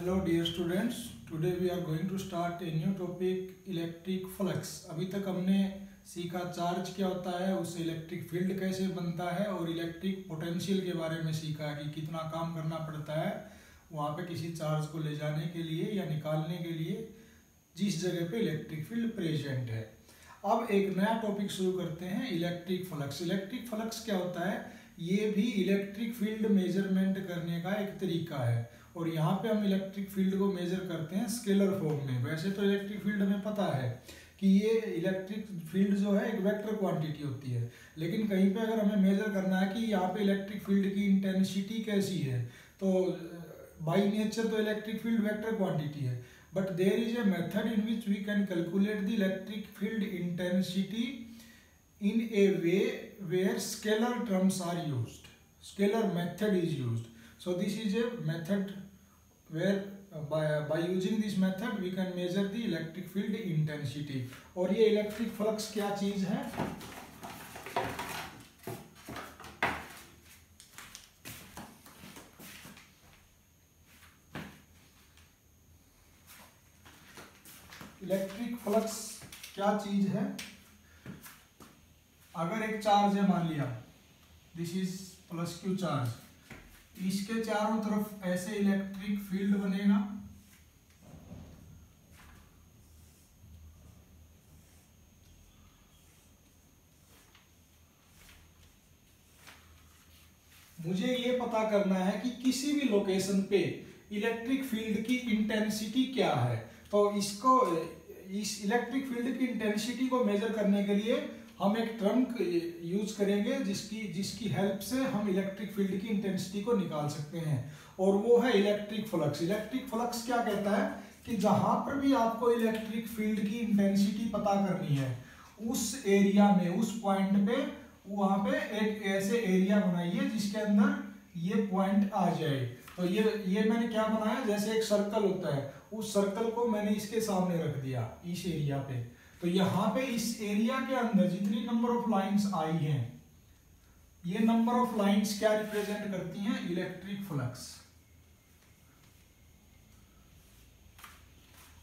Hello dear students, today we are going to start a new topic electric flux। अभी तक हमने सीखा charge क्या होता है, उससे इलेक्ट्रिक फील्ड कैसे बनता है और इलेक्ट्रिक पोटेंशियल के बारे में सीखा कि कितना काम करना पड़ता है वहाँ पे किसी चार्ज को ले जाने के लिए या निकालने के लिए जिस जगह पे इलेक्ट्रिक फील्ड प्रेजेंट है। अब एक नया टॉपिक शुरू करते हैं, इलेक्ट्रिक फ्लक्स। इलेक्ट्रिक फ्लक्स क्या होता है? ये भी इलेक्ट्रिक फील्ड मेजरमेंट करने का एक तरीका है और यहाँ पे हम इलेक्ट्रिक फील्ड को मेजर करते हैं स्केलर फॉर्म में। वैसे तो इलेक्ट्रिक फील्ड हमें पता है कि ये इलेक्ट्रिक फील्ड जो है एक वेक्टर क्वांटिटी होती है, लेकिन कहीं पे अगर हमें मेजर करना है कि यहाँ पे इलेक्ट्रिक फील्ड की इंटेंसिटी कैसी है, तो बाई नेचर तो इलेक्ट्रिक फील्ड वेक्टर क्वांटिटी है, but there is a method in which we can calculate the electric field intensity in a way where scalar terms are used. Scalar method is used. So this is a method where by using this method we can measure the electric field intensity. और ये electric flux क्या चीज है? Electric flux क्या चीज है? अगर एक चार्ज है, मान लिया this is plus Q charge, इसके चारों तरफ ऐसे इलेक्ट्रिक फील्ड बनेगा। मुझे ये पता करना है कि किसी भी लोकेशन पे इलेक्ट्रिक फील्ड की इंटेंसिटी क्या है। तो इस इलेक्ट्रिक फील्ड की इंटेंसिटी को मेजर करने के लिए हम एक टर्म यूज करेंगे जिसकी हेल्प से हम इलेक्ट्रिक फील्ड की इंटेंसिटी को निकाल सकते हैं, और वो है इलेक्ट्रिक फ्लक्स। इलेक्ट्रिक फ्लक्स क्या कहता है कि जहां पर भी आपको इलेक्ट्रिक फील्ड की इंटेंसिटी पता करनी है, उस एरिया में, उस पॉइंट पे, वहां पे एक ऐसे एरिया बनाइए जिसके अंदर ये पॉइंट आ जाए। तो ये मैंने क्या बनाया, जैसे एक सर्कल होता है, उस सर्कल को मैंने इसके सामने रख दिया इस एरिया पे। तो यहाँ पे इस एरिया के अंदर जितनी नंबर ऑफ लाइंस आई हैं, ये नंबर ऑफ लाइंस क्या रिप्रेजेंट करती हैं? Electric flux.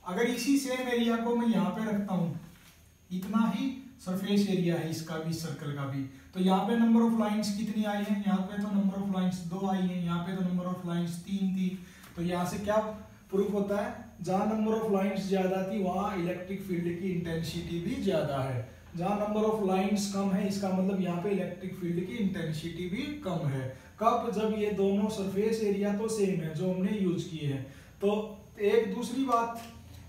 अगर इसी सेम एरिया को मैं यहाँ पे रखता हूं, इतना ही सरफेस एरिया है इसका भी, सर्कल का भी, तो यहाँ पे नंबर ऑफ लाइंस कितनी आई है? यहाँ पे तो नंबर ऑफ लाइंस 2 आई है, यहाँ पे तो नंबर ऑफ लाइंस 3 थी। तो यहाँ से क्या प्रूफ होता है? जहां नंबर ऑफ लाइंस ज्यादा थी वहां इलेक्ट्रिक फील्ड की इंटेंसिटी भी ज्यादा है। जहां नंबर ऑफ लाइंस कम है, इसका मतलब यहाँ पे इलेक्ट्रिक फील्ड की इंटेंसिटी भी कम है। कब? जब ये दोनों सरफेस एरिया तो सेम है जो हमने यूज किए हैं। तो एक दूसरी बात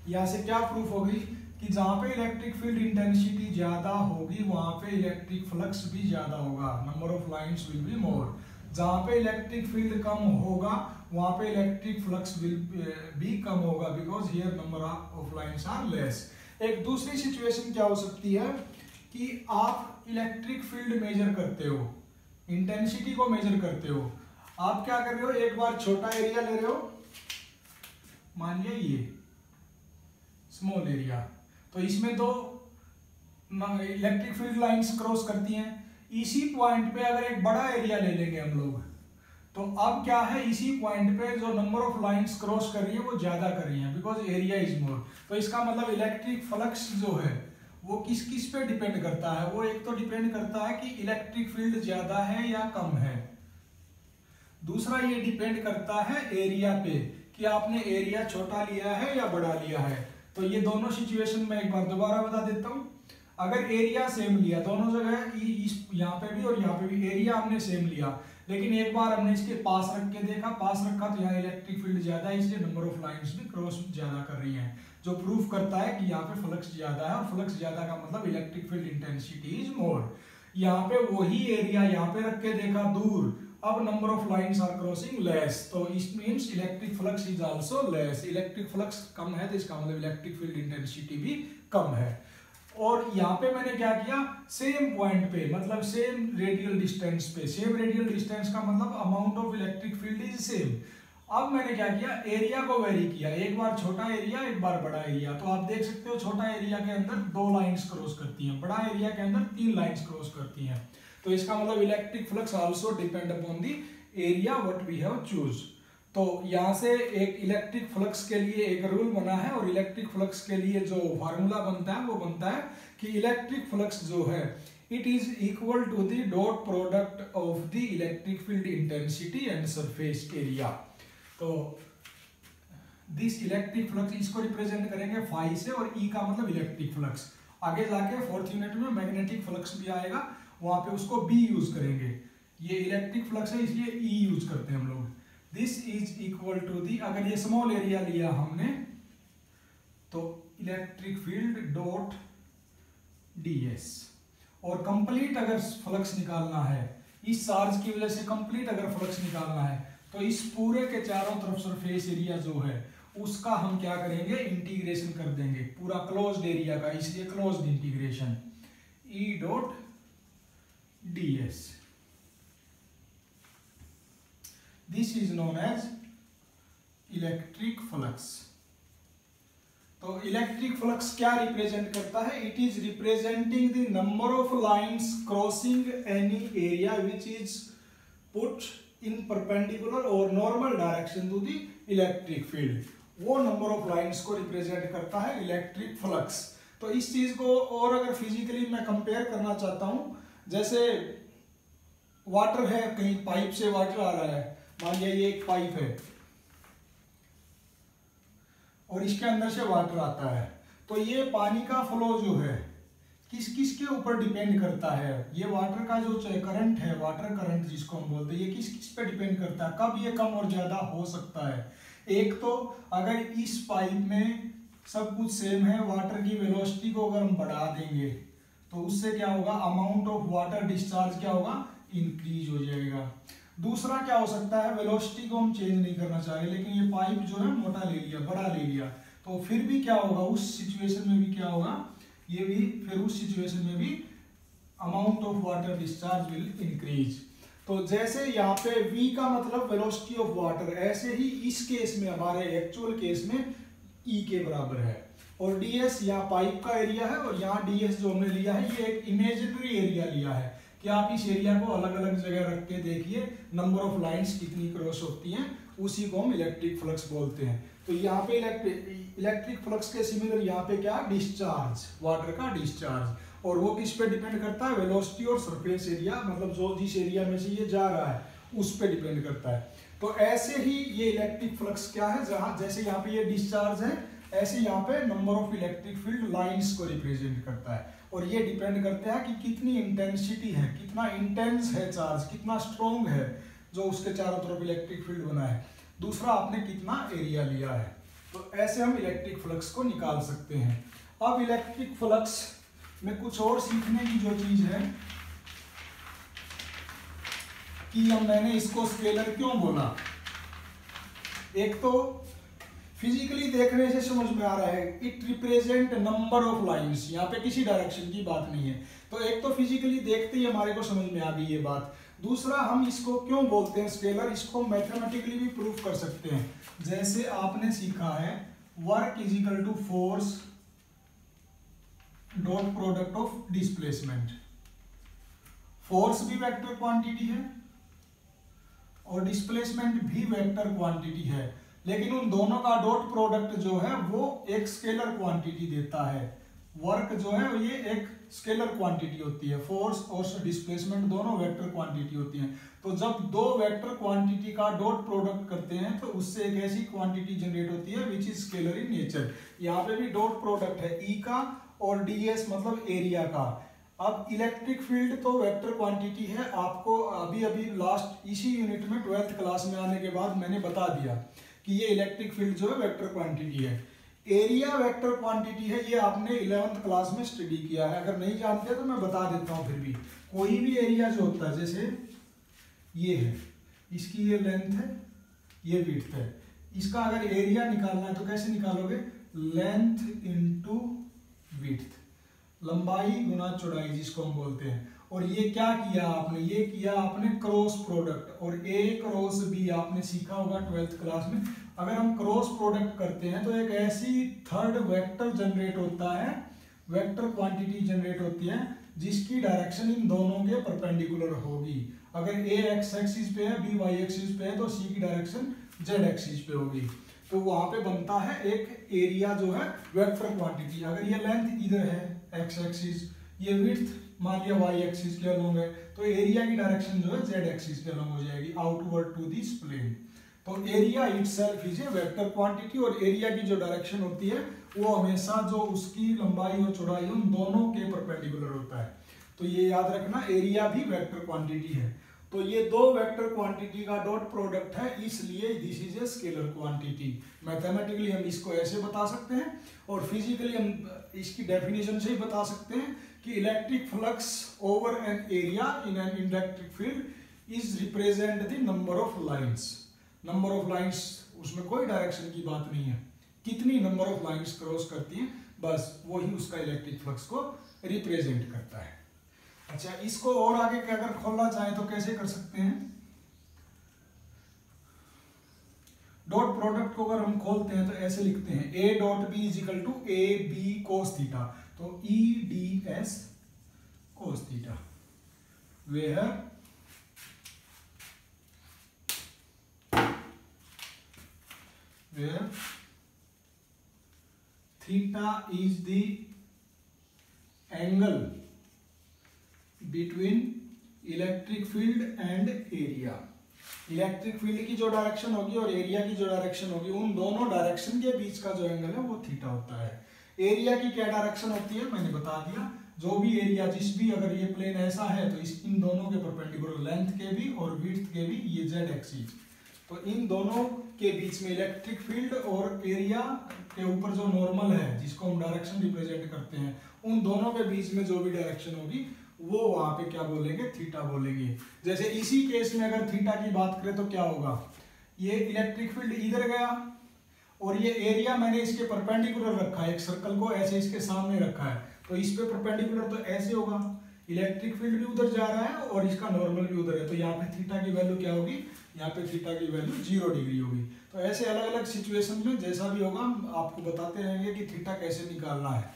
यहाँ से क्या प्रूफ होगी कि जहां पे इलेक्ट्रिक फील्ड इंटेंसिटी ज्यादा होगी वहां पे इलेक्ट्रिक फ्लक्स भी ज्यादा होगा, number of lines will be more. जहां पे इलेक्ट्रिक फील्ड कम होगा वहां पे इलेक्ट्रिक फ्लक्स विल भी कम होगा, because here number of lines are less. एक दूसरी सिचुएशन क्या हो सकती है कि आप इलेक्ट्रिक फील्ड मेजर करते हो, इंटेंसिटी को मेजर करते हो। आप क्या कर रहे हो, एक बार छोटा एरिया ले रहे हो, मान लिया ये स्मॉल एरिया, तो इसमें दो इलेक्ट्रिक फील्ड लाइंस क्रॉस करती हैं। इसी पॉइंट पे अगर एक बड़ा एरिया ले लेंगे हम लोग, तो अब क्या है, इसी पॉइंट पे जो नंबर ऑफ लाइंस क्रॉस कर रही है वो ज्यादा कर रही है, बिकॉज एरिया इज मोर। तो इसका मतलब इलेक्ट्रिक फ्लक्स जो है वो किस किस पे डिपेंड करता है? वो एक तो डिपेंड करता है कि इलेक्ट्रिक फील्ड ज्यादा है या कम है, दूसरा ये डिपेंड करता है एरिया पे कि आपने एरिया छोटा लिया है या बड़ा लिया है। तो ये दोनों सिचुएशन में एक बार दोबारा बता देता हूँ। अगर एरिया सेम लिया, दोनों जगह यहाँ पे भी और यहाँ पे भी एरिया हमने सेम लिया, लेकिन एक बार हमने इसके पास रख के देखा, पास रखा तो यहाँ इलेक्ट्रिक फील्ड ज्यादा है, इसलिए नंबर ऑफ लाइंस भी क्रॉस ज्यादा कर रही हैं, जो प्रूफ करता है कि यहाँ पे फ्लक्स ज्यादा है, और फ्लक्स ज्यादा का मतलब electric field intensity is more. यहाँ पे वही एरिया यहाँ पे रख के देखा दूर, अब number of lines are crossing less, तो it means electric flux is also less. Electric flux कम है तो इसका मतलब इलेक्ट्रिक फील्ड इंटेंसिटी भी कम है। और यहाँ पे मैंने क्या किया, सेम पॉइंट पे, मतलब सेम रेडियल डिस्टेंस पे, सेम रेडियल डिस्टेंस का मतलब amount of electric field is same. अब मैंने क्या किया, एरिया को वेरी किया, एक बार छोटा एरिया एक बार बड़ा एरिया। तो आप देख सकते हो छोटा एरिया के अंदर 2 लाइंस क्रॉस करती हैं, बड़ा एरिया के अंदर 3 लाइंस क्रॉस करती हैं। तो इसका मतलब electric flux also depend upon the area what we have choose. तो यहाँ से एक इलेक्ट्रिक फ्लक्स के लिए एक रूल बना है, और इलेक्ट्रिक फ्लक्स के लिए जो फार्मूला बनता है वो बनता है कि इलेक्ट्रिक फ्लक्स जो है it is equal to the dot product of the electric field intensity and surface area. तो दिस इलेक्ट्रिक फ्लक्स इसको रिप्रेजेंट करेंगे फाई से, और ई का मतलब इलेक्ट्रिक फ्लक्स। आगे जाके 4th यूनिट में मैग्नेटिक फ्लक्स भी आएगा, वहां पे उसको बी यूज करेंगे। ये इलेक्ट्रिक फ्लक्स है इसलिए ई यूज करते हैं हम लोग। This is equal to the, अगर ये स्मॉल एरिया लिया हमने तो इलेक्ट्रिक फील्ड डॉट ds, और कंप्लीट अगर फ्लक्स निकालना है इस चार्ज की वजह से, कंप्लीट अगर फ्लक्स निकालना है तो इस पूरे के चारों तरफ सरफेस एरिया जो है उसका हम क्या करेंगे, इंटीग्रेशन कर देंगे पूरा क्लोज्ड एरिया का, इसलिए closed integration E dot ds। This is known as electric flux. तो इलेक्ट्रिक फ्लक्स क्या रिप्रेजेंट करता है, it is representing the number of lines crossing any area which is put in perpendicular और normal direction to the electric field. वो number of lines को represent करता है electric flux. तो इस चीज को और अगर फिजिकली मैं कंपेयर करना चाहता हूं, जैसे वाटर है, कहीं पाइप से वाटर आ रहा है, मान लिया ये एक पाइप है और इसके अंदर से वाटर आता है, तो ये पानी का फ्लो जो है किस किस के ऊपर डिपेंड करता है, ये वाटर का जो करंट है, वाटर करंट जिसको हम बोलते हैं, ये किस किस पे डिपेंड करता है, कब ये कम और ज्यादा हो सकता है। एक तो अगर इस पाइप में सब कुछ सेम है, वाटर की वेलोसिटी को अगर हम बढ़ा देंगे तो उससे क्या होगा, अमाउंट ऑफ वाटर डिस्चार्ज क्या होगा, इंक्रीज हो जाएगा। दूसरा क्या हो सकता है, वेलोसिटी को हम चेंज नहीं करना चाह रहे, लेकिन ये पाइप जो है मोटा ले लिया, बड़ा ले लिया, तो फिर भी क्या होगा, उस सिचुएशन में भी क्या होगा, ये भी फिर उस सिचुएशन में भी amount of water discharge will increase. तो जैसे यहाँ पे v का मतलब वेलोसिटी ऑफ वाटर, ऐसे ही इस केस में हमारे एक्चुअल केस में e के बराबर है, और ds यहाँ पाइप का एरिया है, और यहाँ ds जो हमने लिया है ये एक इमेजिनरी एरिया लिया है कि आप इस एरिया को अलग अलग जगह रख के देखिए नंबर ऑफ लाइंस कितनी क्रॉस होती हैं, उसी को हम इलेक्ट्रिक फ्लक्स बोलते हैं। तो यहाँ पे इलेक्ट्रिक फ्लक्स के सिमिलर यहाँ पे क्या, डिस्चार्ज, वाटर का डिस्चार्ज, और वो किस पे डिपेंड करता है, वेलोसिटी और सरफेस एरिया, मतलब जो जिस एरिया में से ये जा रहा है उस पे डिपेंड करता है। तो ऐसे ही ये इलेक्ट्रिक फ्लक्स क्या है, जहां जैसे यहाँ पे ये डिस्चार्ज है, ऐसे यहाँ पे number of electric field lines को रिप्रेजेंट करता है, और ये डिपेंड करता है कि कितनी इंटेंसिटी है, कितना इंटेंस है चार्ज, कितना स्ट्रॉन्ग है जो उसके चारों तरफ इलेक्ट्रिक फील्ड बना है, दूसरा आपने कितना एरिया लिया है। तो ऐसे हम इलेक्ट्रिक फ्लक्स को निकाल सकते हैं। अब इलेक्ट्रिक फ्लक्स में कुछ और सीखने की जो चीज है कि अब मैंने इसको स्केलर क्यों बोला, एक तो फिजिकली देखने से समझ में आ रहा है, it represent number of lines, यहाँ पे किसी डायरेक्शन की बात नहीं है, तो एक तो फिजिकली देखते ही हमारे को समझ में आ गई ये बात। दूसरा, हम इसको क्यों बोलते हैं स्केलर, इसको मैथमेटिकली भी प्रूफ कर सकते हैं। जैसे आपने सीखा है work is equal to force dot product of displacement. Force भी वेक्टर क्वांटिटी है और डिस्प्लेसमेंट भी वेक्टर क्वांटिटी है, लेकिन उन दोनों का डॉट प्रोडक्ट जो है वो एक स्केलर क्वांटिटी देता है। वर्क जो है ये एक स्केलर क्वांटिटी होती है, फोर्स और डिस्प्लेसमेंट दोनों वेक्टर क्वांटिटी होती हैं। तो जब दो वेक्टर क्वांटिटी का डॉट प्रोडक्ट करते हैं तो उससे एक ऐसी क्वांटिटी जनरेट होती है which is scalar in nature. यहाँ पे भी डॉट प्रोडक्ट है ई का और ds मतलब एरिया का। अब इलेक्ट्रिक फील्ड तो वेक्टर क्वांटिटी है, आपको अभी अभी लास्ट इसी यूनिट में 12th क्लास में आने के बाद मैंने बता दिया कि ये इलेक्ट्रिक फील्ड जो है वेक्टर क्वांटिटी है। एरिया वेक्टर क्वांटिटी है, ये आपने 11th क्लास में स्टडी किया है, अगर नहीं जानते तो मैं बता देता हूँ। फिर भी कोई भी एरिया जो होता है, जैसे ये है, इसकी ये लेंथ है, ये विड्थ है, इसका अगर एरिया निकालना है तो कैसे निकालोगे, लेंथ इंटू विड्थ, लंबाई गुना चौड़ाई जिसको हम बोलते हैं। और ये क्या किया आपने, ये किया आपने क्रॉस प्रोडक्ट, और ए क्रॉस बी आपने सीखा होगा 12th क्लास में। अगर हम क्रॉस प्रोडक्ट करते हैं तो एक ऐसी थर्ड वेक्टर जनरेट होता है, वेक्टर क्वांटिटी जनरेट होती है जिसकी डायरेक्शन इन दोनों के परपेंडिकुलर होगी। अगर ए एक्स एक्सिस पे है, बी वाई एक्सिस पे है, तो सी की डायरेक्शन जेड एक्सिस पे होगी, तो वहां पे बनता है एक एरिया जो है वेक्टर क्वांटिटी। अगर ये लेंथ इधर है एक्स एक्सिस, ये विड्थ मान लिया वाई एक्सिस के अलोंग है, तो एरिया की डायरेक्शन जो है जेड एक्सिस के अलोंग हो जाएगी आउटवर्ड टू दिस प्लेन। तो area itself is a vector quantity, और एरिया की जो डायरेक्शन होती है वो हमेशा जो उसकी लंबाई और चौड़ाई उन दोनों के परपेंडिकुलर होता है। तो ये याद रखना, एरिया भी वेक्टर क्वांटिटी है। तो ये दो वेक्टर क्वांटिटी का डॉट प्रोडक्ट है, इसलिए this is a scalar quantity. Mathematically हम इसको ऐसे बता सकते हैं, और फिजिकली हम इसकी डेफिनेशन से ही बता सकते हैं कि electric flux over an area in an electric field is represent the number of lines. Number of lines, उसमें कोई डायरेक्शन की बात नहीं है, कितनी नंबर ऑफ लाइंस क्रॉस करती हैं, बस वही उसका इलेक्ट्रिक फ्लक्स को रिप्रेजेंट करता है। अच्छा, इसको और आगे अगर खोलना चाहें तो कैसे कर सकते हैं? डॉट प्रोडक्ट को अगर हम खोलते हैं तो ऐसे लिखते हैं a dot b is equal to a b cos theta, तो E d s cos theta, where theta is the angle between electric field and area। Electric field की जो डायरेक्शन होगी और एरिया की जो डायरेक्शन होगी, उन दोनों डायरेक्शन के बीच का जो एंगल है वो थीटा होता है। एरिया की क्या डायरेक्शन होती है मैंने बता दिया, जो भी एरिया जिस भी, अगर ये प्लेन ऐसा है तो इस इन दोनों के परपेंडिकुलर लेंथ के भी और विड्थ के भी, ये जेड एक्सिस, तो इन दोनों के बीच में इलेक्ट्रिक फील्ड और एरिया के ऊपर जो नॉर्मल है जिसको हम डायरेक्शन रिप्रेजेंट करते हैं, उन दोनों के बीच में जो भी डायरेक्शन होगी वो वहां पे क्या बोलेंगे? थीटा बोलेंगे। जैसे इसी केस में अगर थीटा की बात करें तो क्या होगा? ये इलेक्ट्रिक फील्ड इधर गया और ये एरिया मैंने इसके परपेंडिकुलर रखा है, एक सर्कल को ऐसे इसके सामने रखा है, तो इस पे परपेंडिकुलर तो ऐसे होगा, इलेक्ट्रिक फील्ड भी उधर जा रहा है और इसका नॉर्मल भी उधर है, तो यहाँ पे थीटा की वैल्यू क्या होगी? यहाँ पे थीटा की वैल्यू 0 डिग्री होगी। तो ऐसे अलग अलग सिचुएशन में जैसा भी होगा हम आपको बताते रहेंगे कि थीटा कैसे निकालना है।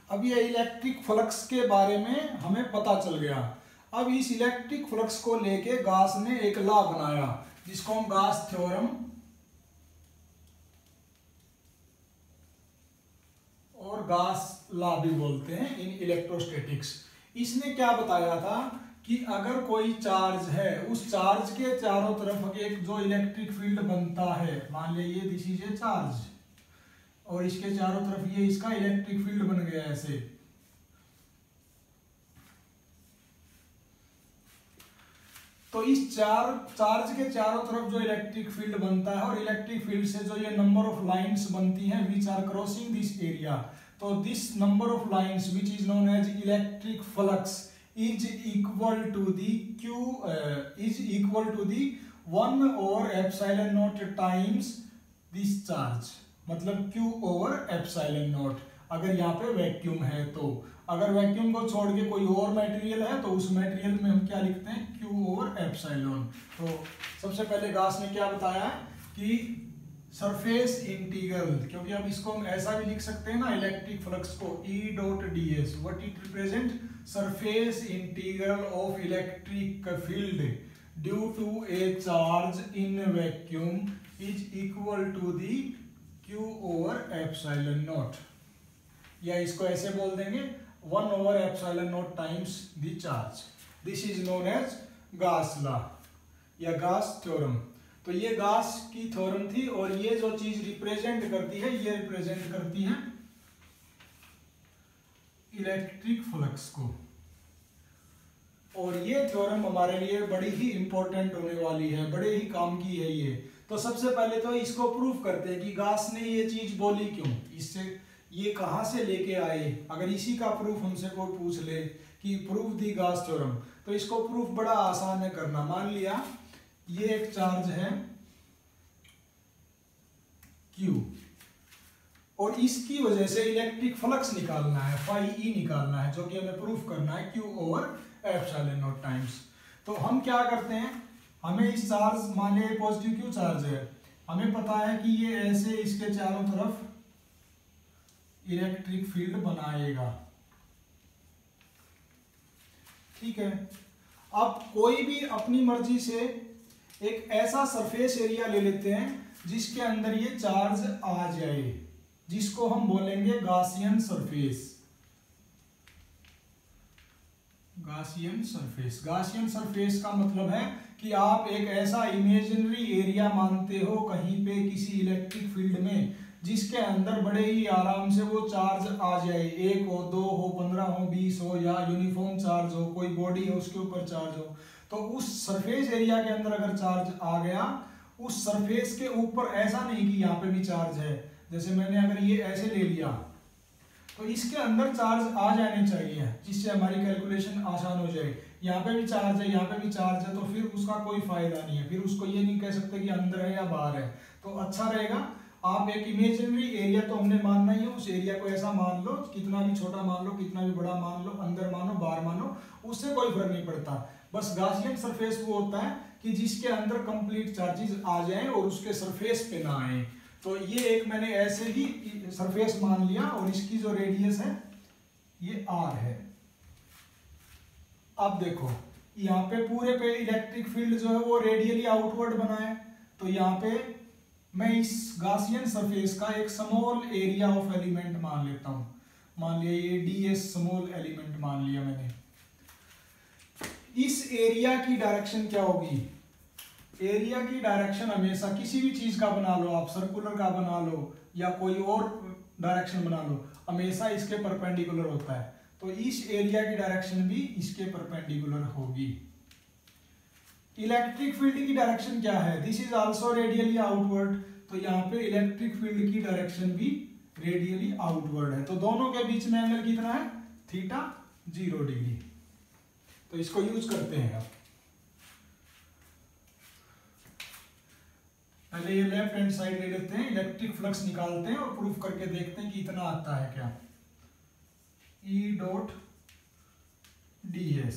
अब ये इलेक्ट्रिक फ्लक्स के बारे में हमें पता चल गया। अब इस इलेक्ट्रिक फ्लक्स को लेके गॉस ने एक लॉ बनाया जिसको हम गॉस थ्योरम और गॉस लॉ भी बोलते हैं इन इलेक्ट्रोस्टैटिक्स। इसने क्या बताया था कि अगर कोई चार्ज है, उस चार्ज के चारों तरफ एक जो इलेक्ट्रिक फील्ड बनता है, मान लीजिए ये दिस इज ए चार्ज और इसके चारों तरफ ये इसका इलेक्ट्रिक फील्ड बन गया ऐसे, तो इस चार्ज के चारों तरफ जो इलेक्ट्रिक फील्ड बनता है और इलेक्ट्रिक फील्ड से जो ये नंबर ऑफ लाइंस बनती हैं which are crossing this area, तो this number of lines which is known as electric flux is equal to the Q is equal to the 1 over epsilon naught times this charge, मतलब Q over epsilon naught. अगर यहाँ पे vacuum है तो, अगर vacuum को छोड़ के कोई और मटेरियल है तो उस मटेरियल में हम क्या लिखते हैं? Q over epsilon. तो सबसे पहले गॉस ने क्या बताया कि सरफेस इंटीग्रल, क्योंकि अब इसको हम ऐसा भी लिख सकते हैं ना इलेक्ट्रिक फ्लक्स को, E dot D S what it represent? Surface integral of electric field due to a charge in vacuum is equal to the Q over epsilon nought, या इसको ऐसे बोल देंगे 1 over epsilon naught times the charge. This is known as Gauss law या Gauss theorem. तो ये Gauss की theorem थी और ये जो चीज रिप्रेजेंट करती है ये रिप्रेजेंट करती है इलेक्ट्रिक फ्लक्स को। और ये थ्योरम हमारे लिए बड़ी ही इंपॉर्टेंट होने वाली है, बड़े ही काम की है ये। तो सबसे पहले तो इसको प्रूफ करते हैं कि गास ने ये चीज बोली क्यों, इससे ये कहां से लेके आए। अगर इसी का प्रूफ हमसे कोई पूछ ले कि प्रूफ दी गास थ्योरम, तो इसको प्रूफ बड़ा आसान है करना। मान लिया ये एक चार्ज है Q और इसकी वजह से इलेक्ट्रिक फ्लक्स निकालना है, फाई ई निकालना है, जो कि हमें प्रूफ करना है Q over epsilon naught times. तो हम क्या करते हैं, हमें इस चार्ज, मान लिया पॉजिटिव Q चार्ज है, हमें पता है कि ये ऐसे इसके चारों तरफ इलेक्ट्रिक फील्ड बनाएगा, ठीक है। अब कोई भी अपनी मर्जी से एक ऐसा सरफेस एरिया ले लेते हैं जिसके अंदर ये चार्ज आ जाए, जिसको हम बोलेंगे Gaussian surface. Gaussian surface, Gaussian surface का मतलब है कि आप एक ऐसा इमेजिनरी एरिया मानते हो कहीं पे किसी इलेक्ट्रिक फील्ड में, जिसके अंदर बड़े ही आराम से वो चार्ज आ जाए, 1 हो, 2 हो, 15 हो, 20 हो, या यूनिफॉर्म चार्ज हो, कोई बॉडी है उसके ऊपर चार्ज हो। तो उस सरफेस एरिया के अंदर अगर चार्ज आ गया, उस सरफेस के ऊपर ऐसा नहीं कि यहाँ पे भी चार्ज है, जैसे मैंने अगर ये ऐसे ले लिया तो इसके अंदर चार्ज आ जाने चाहिए, जिससे हमारी कैलकुलेशन आसान हो जाए। यहाँ पे भी चार्ज है, यहाँ पे भी चार्ज है, तो फिर उसका कोई फायदा नहीं है, फिर उसको ये नहीं कह सकते कि अंदर है या बाहर है। तो अच्छा रहेगा आप एक इमेजिनरी एरिया तो हमने मानना ही है, उस एरिया को ऐसा मान लो, कितना भी छोटा मान लो, कितना भी बड़ा मान लो, अंदर मानो बाहर मानो, उससे कोई फर्क नहीं पड़ता। बस गॉसियन सरफेस वो होता है कि जिसके अंदर कंप्लीट चार्जेस आ जाएं और उसके सरफेस पे ना आए। तो ये एक मैंने ऐसे ही सरफेस मान लिया और इसकी जो रेडियस है ये r है। अब देखो यहाँ पे पूरे पे इलेक्ट्रिक फील्ड जो है वो रेडियली आउटवर्ड बना है, तो यहाँ पे मैं इस गॉसियन सरफेस का एक स्मॉल एरिया ऑफ एलिमेंट मान लेता हूं। मान लिया ये ds स्मॉल एलिमेंट मान लिया मैंने। इस एरिया की डायरेक्शन क्या होगी, एरिया की डायरेक्शन हमेशा किसी भी चीज का बना लो आप, सर्कुलर का बना लो या कोई और डायरेक्शन बना लो, हमेशा इसके परपेंडिकुलर होता है। तो इस एरिया की डायरेक्शन भी इसके परपेंडिकुलर होगी। इलेक्ट्रिक फील्ड की डायरेक्शन क्या है, this is also radially outward, तो यहाँ पे इलेक्ट्रिक फील्ड की डायरेक्शन भी रेडियली आउटवर्ड है। तो दोनों के बीच में एंगल कितना है, थीटा 0 डिग्री। तो इसको यूज करते हैं। अब पहले ये लेफ्ट हैंड साइड ले लेते हैं, इलेक्ट्रिक फ्लक्स निकालते हैं और प्रूफ करके देखते हैं कि इतना आता है क्या। E dot ds,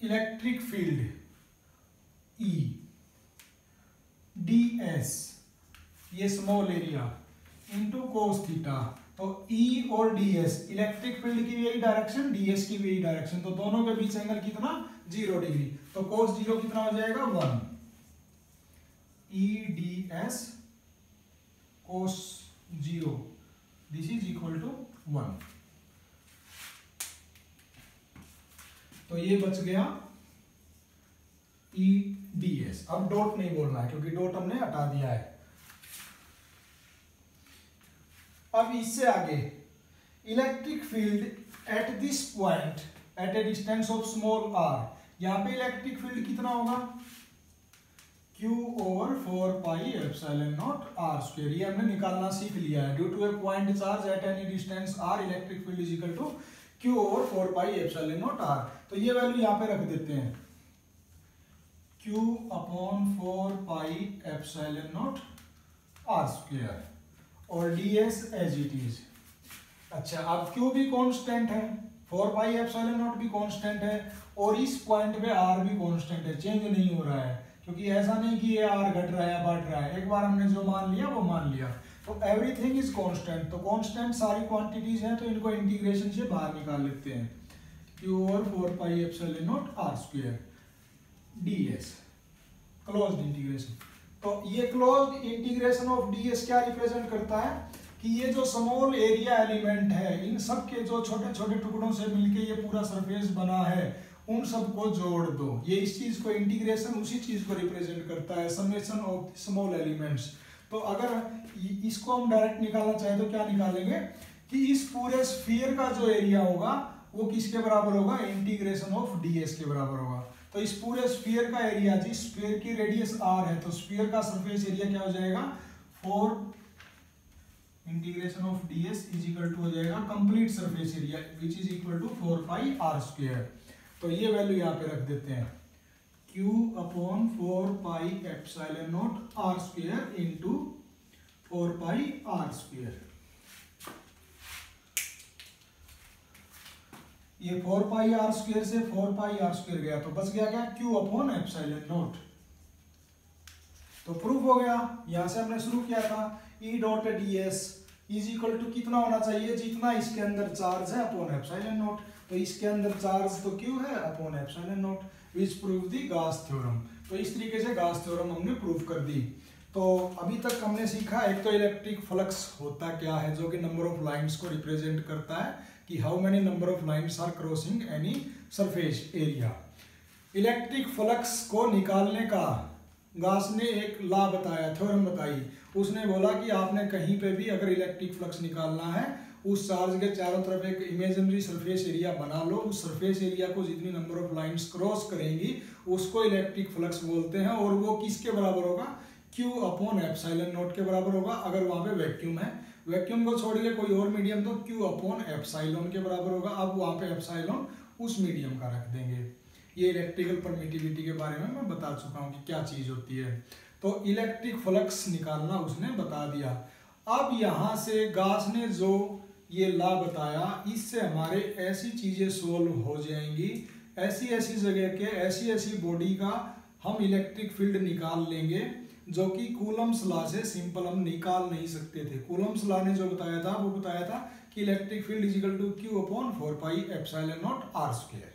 electric field E ds, ये small area into cos theta. तो E और ds, इलेक्ट्रिक फील्ड की भी यही डायरेक्शन, ds की भी यही डायरेक्शन, तो दोनों के बीच एंगल कितना 0 डिग्री। तो कोस 0 कितना हो जाएगा 1, E ds cos 0 this is equal to 1। तो ये बच गया E ds। अब डॉट नहीं बोलना है क्योंकि डॉट हमने हटा दिया है। अब इससे आगे electric field at this point at a distance of small r, यहां पे इलेक्ट्रिक फील्ड कितना होगा Q over 4 pi epsilon nought r square. ये हमने निकालना सीख लिया है। Due to a point charge at any distance r, electric field is equal to Q over 4 pi epsilon nought r। तो ये वैल्यू यहाँ पे रख देते हैं, Q upon 4 pi epsilon nought r square और ds एज इट इज। अच्छा, अब Q भी कांस्टेंट है, 4 पाई एप्सिलॉन नॉट भी कांस्टेंट है और इस पॉइंट पे r भी कांस्टेंट है, चेंज नहीं हो रहा है, क्योंकि ऐसा नहीं कि ये r घट रहा है या बढ़ रहा है। एक बार हमने जो मान लिया वो मान लिया। तो एवरीथिंग इज कांस्टेंट, तो कांस्टेंट सारी क्वांटिटीज हैं, तो इनको इंटीग्रेशन से बाहर निकाल लेते हैं। Q over 4 pi epsilon nought r square ds, closed integration. तो ये क्लोज्ड इंटीग्रेशन ऑफ ds क्या रिप्रेजेंट करता है कि ये जो स्मॉल एरिया एलिमेंट है, इन सब के जो छोटे छोटे टुकड़ों से मिलके ये पूरा सरफेस बना है, उन सबको जोड़ दो। ये इस चीज को इंटीग्रेशन उसी चीज को रिप्रेजेंट करता है, समेशन ऑफ स्मॉल एलिमेंट्स। तो अगर इसको हम डायरेक्ट निकालना चाहे तो क्या निकालेंगे कि इस पूरे स्फीयर का जो एरिया होगा वो किसके बराबर होगा, इंटीग्रेशन ऑफ ds के बराबर होगा। तो इस पूरे स्फीयर का एरिया, जिस स्फीयर की रेडियस r है, तो स्फीयर का सरफेस एरिया क्या हो जाएगा, 4 integration of ds is equal to हो जाएगा complete surface area which is equal to 4 pi r square. तो ये वैल्यू यहाँ पे रख देते हैं, q upon 4 pi epsilon nought r square into 4 pi r square. ये 4 पाई r स्क्वायर से 4 पाई r स्क्वायर गया तो बच गया क्या, q अपॉन एप्सिलॉन नॉट। तो प्रूफ हो गया। यहां से हमने शुरू किया था E dot ds is equal to कितना होना चाहिए, जितना इसके अंदर चार्ज है अपॉन एप्सिलॉन नॉट। तो इसके अंदर चार्ज तो q है upon epsilon not, which prove the Gauss theorem. तो इस तरीके से गाउस थ्योरम हमने प्रूव कर दी। तो अभी तक हमने सीखा, एक तो इलेक्ट्रिक फ्लक्स होता क्या है, जो कि नंबर ऑफ लाइंस को रिप्रेजेंट करता है, कि how many number of lines are crossing any surface area. Electric flux को निकालने का गाउस ने एक लॉ बताया, थ्योरम बताई। उसने बोला कि आपने कहीं पे भी अगर इलेक्ट्रिक फ्लक्स निकालना है, उस चार्ज के चारों तरफ एक इमेजिनरी सरफेस एरिया बना लो। उस सरफेस एरिया को जितनी नंबर ऑफ लाइंस क्रॉस करेंगी उसको इलेक्ट्रिक फ्लक्स बोलते हैं, और वो किसके बराबर होगा, Q अपॉन एप्सिलॉन नॉट के बराबर होगा। अगर वहां पे वैक्यूम है, वैक्यूम को छोड़िए कोई और मीडियम, तो Q अपॉन एप्सिलॉन के बराबर होगा। अब वहां पे एप्सिलॉन उस मीडियम का रख देंगे। ये इलेक्ट्रिकल परमिटिविटी के बारे में मैं बता चुका हूँ कि क्या चीज होती है। तो इलेक्ट्रिक फ्लक्स निकालना उसने बता दिया। अब यहाँ से गाउस ने जो ये लॉ बताया, इससे हमारे ऐसी चीजें सोल्व हो जाएंगी, ऐसी ऐसी जगह के ऐसी ऐसी बॉडी का हम इलेक्ट्रिक फील्ड निकाल लेंगे जो कि कूलम्स लॉ से सिंपल हम निकाल नहीं सकते थे। कूलम्स लॉ ने जो बताया था वो बताया था कि electric field is equal to Q upon 4 pi epsilon nought r square.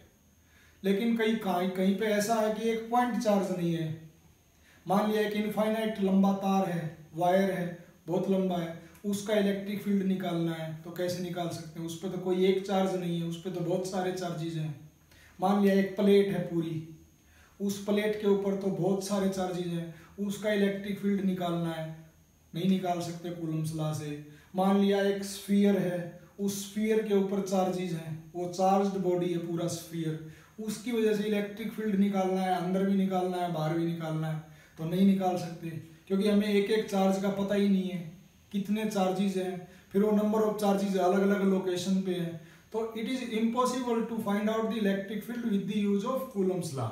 लेकिन कहीं पे ऐसा है कि एक पॉइंट चार्ज नहीं है। मान लिया कि इनफाइनाइट लंबा तार है, वायर है, बहुत लंबा है, उसका इलेक्ट्रिक फील्ड निकालना है, तो कैसे निकाल सकते हैं। उस पर तो कोई एक चार्ज नहीं है, उस पर तो बहुत सारे चार्जेस हैं। मान लिया एक प्लेट है पूरी, उस प्लेट के ऊपर तो बहुत सारे चार्जेस हैं, उसका इलेक्ट्रिक फील्ड निकालना है, नहीं निकाल सकते कूलम्स लॉ से। मान लिया एक स्फीयर है, उस स्फीयर के ऊपर चार्जेस हैं, वो चार्ज्ड बॉडी है पूरा स्फीयर, उसकी वजह से इलेक्ट्रिक फील्ड निकालना है, अंदर भी निकालना है बाहर भी निकालना है, तो नहीं निकाल सकते, क्योंकि हमें एक एक चार्ज का पता ही नहीं है कितने चार्जेस हैं, फिर वो नंबर ऑफ चार्जेस अलग अलग लोकेशन पे हैं। तो it is impossible to find out the electric field with the use of Coulomb's law.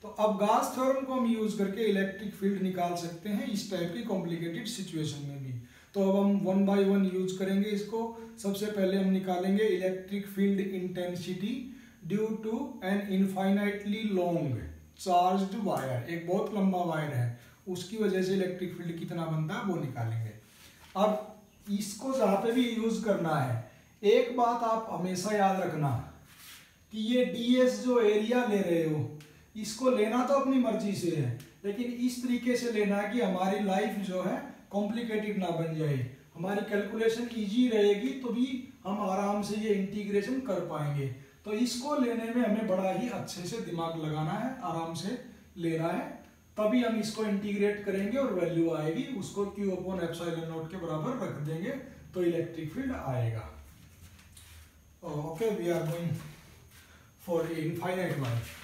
तो अब गाउस थ्योरम को हम यूज करके इलेक्ट्रिक फील्ड निकाल सकते हैं इस टाइप की कॉम्प्लिकेटेड सिचुएशन में भी। तो अब हम 1 बाय 1 यूज करेंगे इसको। सबसे पहले हम निकालेंगे electric field intensity due to an infinitely long charged wire. एक बहुत लंबा वायर है, उसकी वजह से इलेक्ट्रिक फील्ड कितना बनता है वो निकालेंगे। अब इसको जहां पे भी यूज करना है, एक बात आप हमेशा याद रखना कि ये ds जो एरिया ले रहे हो, इसको लेना तो अपनी मर्जी से है, लेकिन इस तरीके से लेना है कि हमारी लाइफ जो है कॉम्प्लिकेटेड ना बन जाए, हमारी कैलकुलेशन इजी रहेगी, तो भी हम आराम से ये इंटीग्रेशन कर पाएंगे। तो इसको लेने में हमें बड़ा ही अच्छे से दिमाग लगाना है, आराम से लेना है, तभी हम इसको इंटीग्रेट करेंगे और वैल्यू आएगी, उसको Q अपॉन एप्सिलॉन नॉट के बराबर रख देंगे तो इलेक्ट्रिक फील्ड आएगा। Okay, we are going for infinite wire.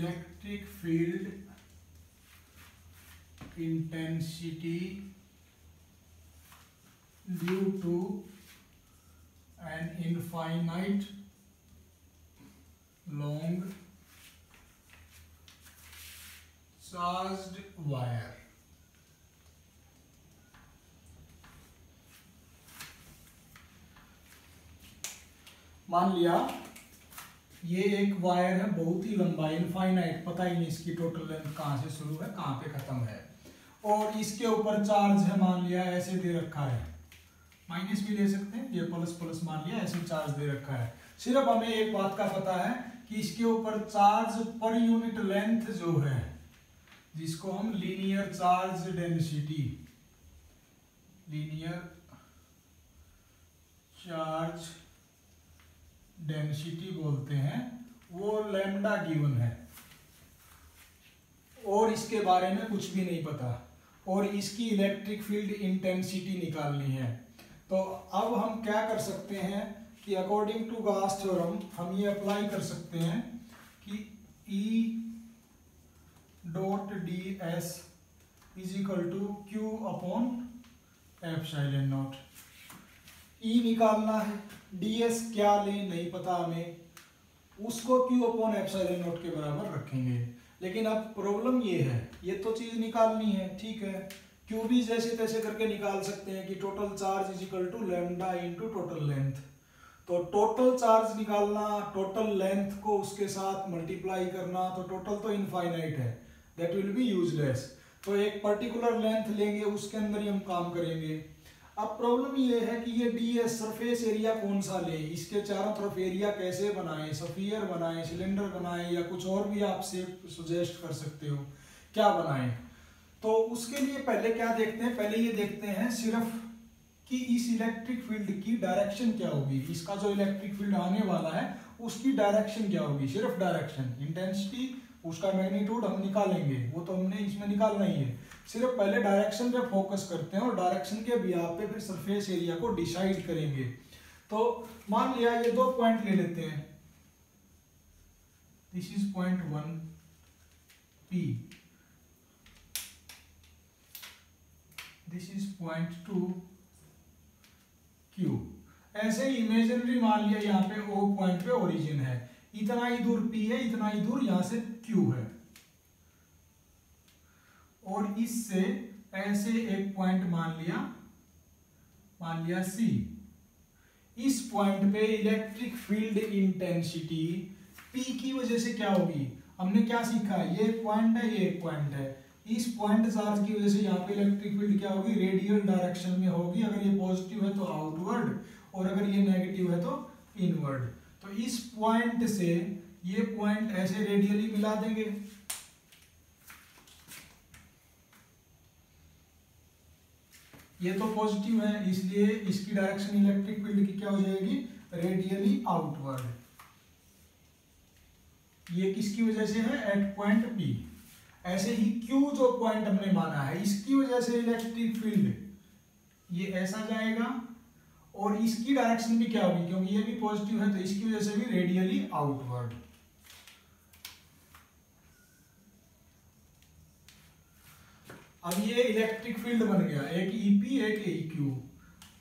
Electric field intensity due to an infinite long charged wire. मान लिया ये एक वायर है, बहुत ही लंबा, इनफाइनाइट, पता ही नहीं इसकी टोटल लेंथ कहां से शुरू है कहां पे खत्म है, और इसके ऊपर चार्ज है मान लिया ऐसे दे रखा है, माइनस भी ले सकते हैं, ये प्लस प्लस मान लिया ऐसे चार्ज दे रखा है। सिर्फ हमें एक बात का पता है कि इसके ऊपर चार्ज पर यूनिट लेंथ जो है, जिसको हम linear charge density, linear charge density बोलते हैं, वो लैम्डा गिवन है और इसके बारे में कुछ भी नहीं पता, और इसकी इलेक्ट्रिक फील्ड इंटेंसिटी निकालनी है। तो अब हम क्या कर सकते हैं कि अकॉर्डिंग टू गॉस थ्योरम हम ये अप्लाई कर सकते हैं कि E dot D S is equal to Q upon epsilon naught. E निकालना है, ds क्या लें नहीं पता हमें, उसको q अपॉन एप्सिलॉन नॉट के बराबर रखेंगे। लेकिन अब प्रॉब्लम ये है, ये तो चीज निकालनी है, ठीक है, q भी जैसे तैसे करके निकाल सकते हैं कि total charge is equal to lambda into total length. तो टोटल चार्ज निकालना, टोटल लेंथ को उसके साथ मल्टीप्लाई करना, तो टोटल तो इनफाइनाइट है, दैट विल बी यूजलेस। तो एक पर्टिकुलर लेंथ लेंगे, उसके अंदर ही हम काम करेंगे। अब प्रॉब्लम ये है कि ये ds सरफेस एरिया कौन सा ले, इसके चारों तरफ एरिया कैसे बनाएं, स्फीयर बनाएं, सिलेंडर बनाएं, या कुछ और भी आप सजेस्ट कर सकते हो क्या बनाएं। तो उसके लिए पहले क्या देखते हैं, पहले ये देखते हैं सिर्फ कि इस इलेक्ट्रिक फील्ड की डायरेक्शन क्या होगी, इसका जो इलेक्ट्रिक फील्ड आने वाला है उसकी डायरेक्शन क्या होगी, सिर्फ डायरेक्शन। इंटेंसिटी उसका मैग्नीट्यूड हम निकालेंगे, वो तो हमने इसमें निकालना ही है, सिर्फ पहले डायरेक्शन पे फोकस करते हैं और डायरेक्शन के बिहाफ पे फिर सरफेस एरिया को डिसाइड करेंगे। तो मान लिया ये दो पॉइंट ले लेते हैं, this is point 1 P, this is point 2 Q। ऐसे ही इमेजिनरी मान लिया यहाँ पे O पॉइंट पे ओरिजिन है, इतना ही दूर P है, इतना ही दूर यहां से Q है, और इससे ऐसे एक पॉइंट मान लिया C। इस पॉइंट पे इलेक्ट्रिक फील्ड इंटेंसिटी P की वजह से क्या होगी, हमने क्या सीखा, ये एक पॉइंट है, ये एक पॉइंट है, इस पॉइंट चार्ज की वजह से यहाँ पे इलेक्ट्रिक फील्ड क्या होगी, रेडियल डायरेक्शन में होगी। अगर ये पॉजिटिव है तो आउटवर्ड, और अगर ये नेगेटिव है तो इनवर्ड। तो इस पॉइंट से ये पॉइंट ऐसे रेडियली मिला देंगे, ये तो पॉजिटिव है, इसलिए इसकी डायरेक्शन इलेक्ट्रिक फील्ड की क्या हो जाएगी, रेडियली आउटवर्ड। ये किसकी वजह से है, एट पॉइंट P। ऐसे ही Q जो पॉइंट हमने माना है, इसकी वजह से इलेक्ट्रिक फील्ड ये ऐसा जाएगा, और इसकी डायरेक्शन भी क्या होगी, क्योंकि ये भी पॉजिटिव है तो इसकी वजह से भी रेडियली आउटवर्ड। अब ये इलेक्ट्रिक फील्ड बन गया, एक EP एक EQ।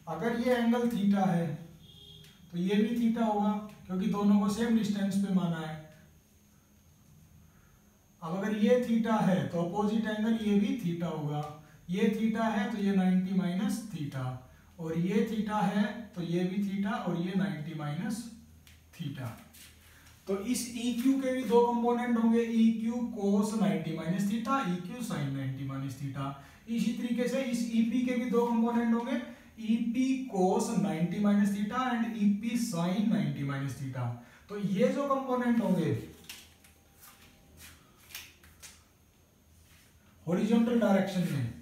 अगर ये एंगल थीटा है तो ये भी थीटा होगा, क्योंकि दोनों को सेम डिस्टेंस पे माना है। अब अगर ये थीटा है तो अपोजिट एंगल ये भी थीटा होगा, ये थीटा है तो ये 90 माइनस थीटा, और ये थीटा है तो ये भी थीटा, और ये 90 माइनस थीटा। तो इस EQ के भी दो कंपोनेंट होंगे, EQ cos 90 minus theta, EQ sin 90 minus theta. इसी तरीके से इस EP के भी दो कंपोनेंट होंगे, EP cos 90 minus theta and EP sin 90 minus theta. तो ये जो कंपोनेंट होंगे हॉरिजॉन्टल डायरेक्शन में,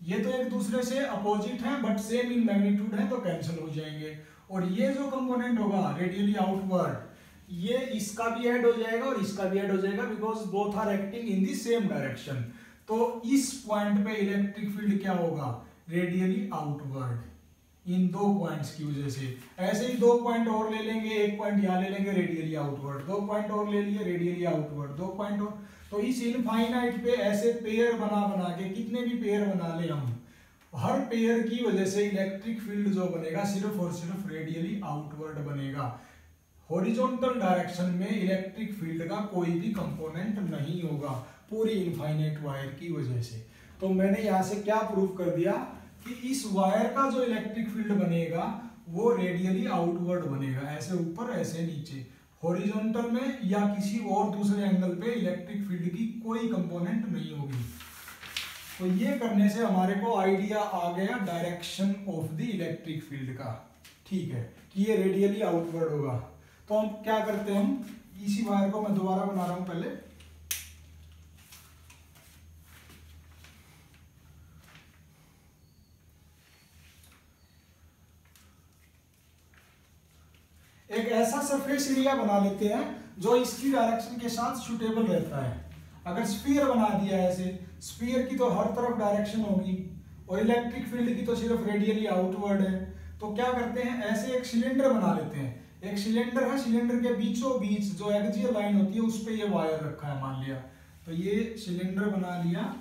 ये तो एक दूसरे से अपोजिट है बट सेम इन मैग्नीट्यूड है, तो कैंसिल हो जाएंगे। और ये जो कंपोनेंट होगा रेडियली आउटवर्ड, ये इसका भी ऐड हो जाएगा और इसका भी ऐड हो जाएगा, because both are acting in the same direction. तो इस पॉइंट पे इलेक्ट्रिक फील्ड क्या होगा, रेडियली आउटवर्ड। इन दो पॉइंट्स की वजह से। ऐसे ही दो पॉइंट और ले लेंगे, एक पॉइंट यहाँ ले लेंगे रेडियली आउटवर्ड, दो पॉइंट और ले लिए रेडियली आउटवर्ड, दो पॉइंट और। तो इस इनफाइनाइट पे ऐसे पेयर बना बना के, कितने भी पेयर बना ले हम, हर पेयर की वजह से इलेक्ट्रिक फील्ड जो बनेगा सिर्फ और सिर्फ रेडियली आउटवर्ड बनेगा। हॉरिजॉन्टल डायरेक्शन में इलेक्ट्रिक फील्ड का कोई भी कंपोनेंट नहीं होगा पूरी इनफाइनाइट वायर की वजह से। तो मैंने यहाँ से क्या प्रूव कर दिया कि इस वायर का जो इलेक्ट्रिक फील्ड बनेगा वो रेडियली आउटवर्ड बनेगा, ऐसे ऊपर ऐसे नीचे। हॉरिजॉन्टल में या किसी और दूसरे एंगल पे इलेक्ट्रिक फील्ड की कोई कंपोनेंट नहीं होगी। तो ये करने से हमारे को आइडिया आ गया direction of the electric field का, ठीक है, कि ये रेडियली आउटवर्ड होगा। तो हम क्या करते हैं, हम इसी वायर को मैं दोबारा बना रहा हूं पहले। एक ऐसा सरफेस एरिया बना लेते हैं जो इसकी डायरेक्शन के साथ सुटेबल रहता है। अगर स्फीयर बना दिया है ऐसे, स्फीयर की तो हर तरफ डायरेक्शन होगी और इलेक्ट्रिक फील्ड की तो सिर्फ रेडियली आउटवर्ड है। तो क्या करते हैं, ऐसे एक सिलेंडर बना लेते हैं। एक सिलेंडर है, सिलेंडर के बीचों बीच जो एक्सियल लाइन होती है उस पे ये वायर रखा है मान लिया। तो ये सिलेंडर बना लिया,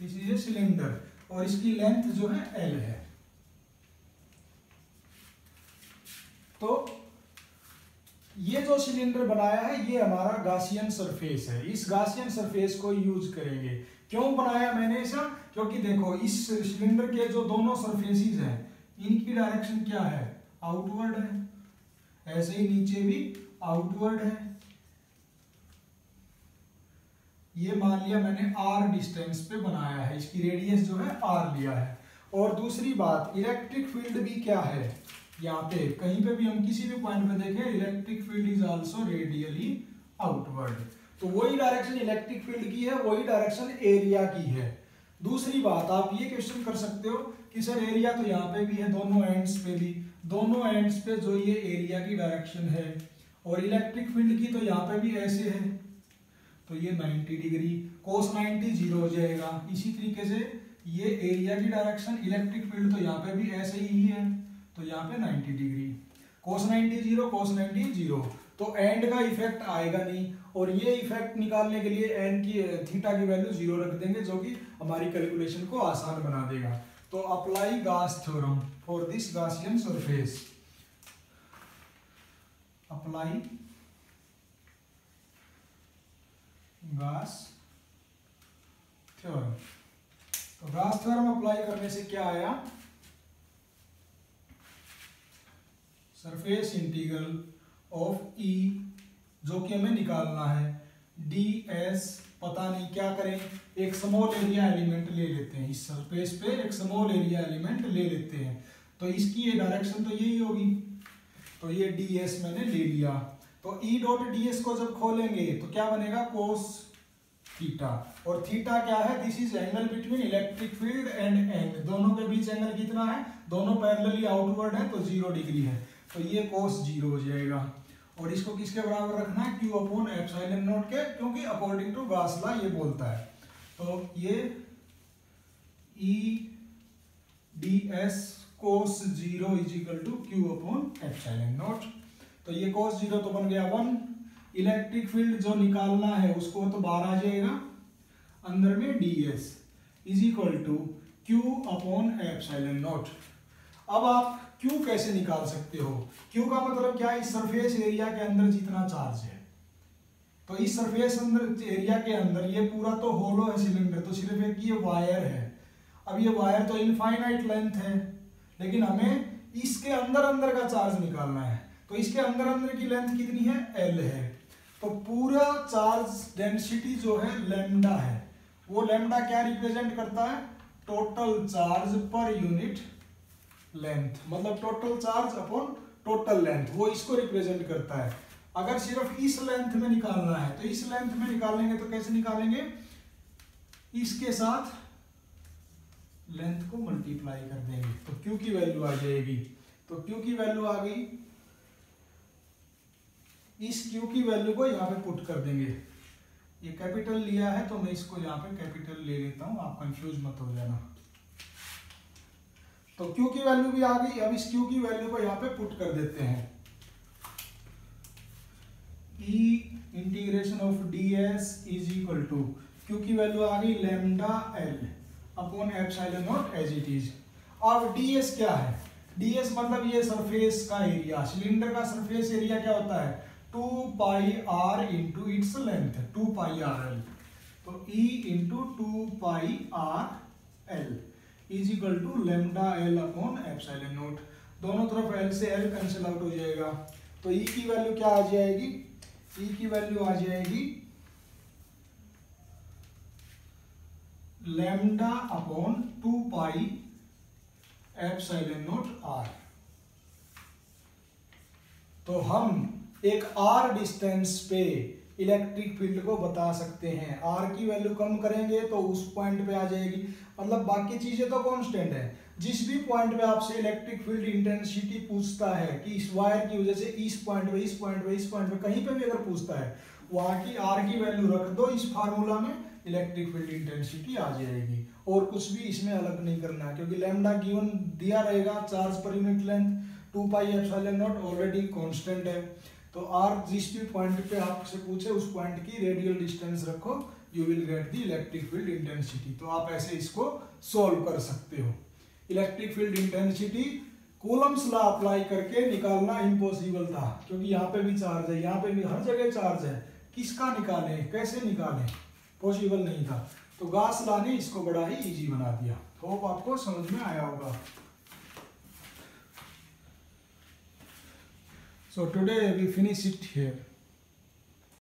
ये सिलेंडर, और इसकी लेंथ जो है L है। तो ये जो सिलेंडर बनाया है ये हमारा गासियन सरफेस है। इस गासियन सरफेस को यूज करेंगे। क्यों बनाया मैंने ऐसा, क्योंकि देखो इस सिलेंडर के जो दोनों सरफेसेस हैं इनकी डायरेक्शन क्या है, आउटवर्ड है। ऐसे ही नीचे भी आउटवर्ड है। ये मान लिया मैंने r डिस्टेंस पे बनाया है, इसकी रेडियस जो है r लिया है। और दूसरी बात, इलेक्ट्रिक फील्ड भी क्या है, यहाँ पे कहीं पे भी हम किसी भी पॉइंट पे देखें electric field is also radially outward. तो वही डायरेक्शन इलेक्ट्रिक फील्ड की है, वही डायरेक्शन एरिया की है। दूसरी बात, आप ये क्वेश्चन कर सकते हो कि सर एरिया तो यहाँ पे भी है, दोनों एंड्स पे भी, दोनों एंड्स पे जो ये एरिया की डायरेक्शन है और इलेक्ट्रिक फील्ड की तो यहाँ पे भी ऐसे है, तो ये 90 डिग्री, cos 90 जीरो हो जाएगा। इसी तरीके से ये एरिया की डायरेक्शन, इलेक्ट्रिक फील्ड तो यहाँ पे भी ऐसे ही है, तो यहाँ पे 90 degree, cos 90 zero, cos 90 zero. तो एंड का इफेक्ट आएगा नहीं, और ये इफेक्ट निकालने के लिए एन की थीटा की वैल्यू जीरो रख देंगे, जो कि हमारी कैलकुलेशन को आसान बना देगा। तो apply Gauss theorem for this Gaussian surface, apply Gauss theorem. तो गास थ्योरम अप्लाई करने से क्या आया, सरफेस इंटीग्रल ऑफ ई जो कि हमें निकालना है, ds पता नहीं क्या करें, एक स्मॉल एरिया एलिमेंट ले लेते हैं, इस सरफेस पे एक स्मॉल एरिया एलिमेंट ले लेते हैं। तो इसकी ये डायरेक्शन तो यही होगी, तो ये ds मैंने ले लिया। तो E डॉट ds को जब खोलेंगे तो क्या बनेगा, कोस थीटा। और थीटा क्या है, this is angle between electric field and and, दोनों के बीच एंगल कितना है, दोनों पैरेलली आउटवर्ड है, तो 0 डिग्री है। तो ये कोस 0 हो जाएगा। और इसको किसके बराबर रखना है, Q अपॉन एप्सिलॉन नॉट के, क्योंकि अकॉर्डिंग टू गास लॉ ये बोलता है। तो ये E ds cos 0 is equal to Q upon epsilon not. तो ये cos 0 तो बन गया 1, इलेक्ट्रिक फील्ड जो निकालना है उसको तो बाहर आ जाएगा, अंदर में ds is equal to Q upon epsilon naught. अब आप Q कैसे निकाल सकते हो, Q का मतलब क्या है, इस सरफेस एरिया के अंदर जितना चार्ज है, तो इस सरफेस अंदर एरिया के अंदर ये पूरा तो होलो है सिलेंडर, तो सिर्फ एक ये वायर है। अब ये वायर तो इनफाइनाइट लेंथ है, लेकिन हमें इसके अंदर अंदर का चार्ज निकालना है। तो इसके अंदर अंदर की लेंथ कितनी है, L है। तो पूरा चार्ज डेंसिटी जो है लैम्डा है, वो लैम्डा क्या रिप्रेजेंट करता है, total charge per unit length, मतलब total charge upon total length, वो इसको रिप्रेजेंट करता है। अगर सिर्फ इस लेंथ में निकालना है तो इस लेंथ में निकालेंगे तो कैसे निकालेंगे, इसके साथ लेंथ को मल्टीप्लाई कर देंगे तो Q की वैल्यू आ जाएगी। तो Q की वैल्यू आ गई इस क्यू की वैल्यू को यहाँ पे पुट कर देंगे। ये कैपिटल लिया है तो मैं इसको यहाँ पे कैपिटल ले लेता हूँ, आप कंफ्यूज मत हो जाना। तो क्यू की वैल्यू भी आ गई। अब इस क्यू की वैल्यू को यहाँ पे पुट कर देते हैं। E integration of D S is equal to, Q की वैल्यू आ गई lambda L upon epsilon naught as it is. अब डी एस क्या है? डी एस मतलब ये सरफेस का एरिया, सिलेंडर का सरफेस एरिया क्या होता है? 2 pi R into its length, 2 pi R L. तो E into 2 pi R L is equal to lambda L upon epsilon naught. दोनों तरफ एल से एल कैंसिल आउट हो जाएगा। तो ई की वैल्यू क्या आ जाएगी? ई की वैल्यू आ जाएगी lambda upon 2 pi epsilon naught r. तो हम एक आर डिस्टेंस पे इलेक्ट्रिक फील्ड को बता सकते हैं। आर की वैल्यू कम करेंगे तो उस पॉइंट पे आ जाएगी, मतलब बाकी चीजें तो कांस्टेंट है। जिस भी पॉइंट पे आपसे इलेक्ट्रिक फील्ड इंटेंसिटी पूछता है कि इस वायर की वजह से इस पॉइंट पे, इस पॉइंट पे, इस पॉइंट पे, कहीं पे भी अगर पूछता है, वहां की आर की वैल्यू रख दो इस फार्मूला में, इलेक्ट्रिक फील्ड इंटेंसिटी आ जाएगी। और कुछ भी इसमें अलग नहीं करना है, क्योंकि लैम्डा गिवन दिया रहेगा, charge per unit length 2 pi epsilon not already constant है। तो आर जिस भी पॉइंट पे आपसे पूछे उस पॉइंट की रेडियल डिस्टेंस रखो, you will get the electric field intensity. तो आप ऐसे इसको सोल्व कर सकते हो। Electric field intensity Coulomb's law apply करके निकालना इम्पॉसिबल था, क्योंकि यहाँ पे भी चार्ज है, यहाँ पे भी, हर जगह चार्ज है। किसका निकालें, कैसे निकालें, पॉसिबल नहीं था। तो गॉस लॉ ने इसको बड़ा ही इजी बना दिया। होप आपको समझ में आया होगा। So today we finish it here.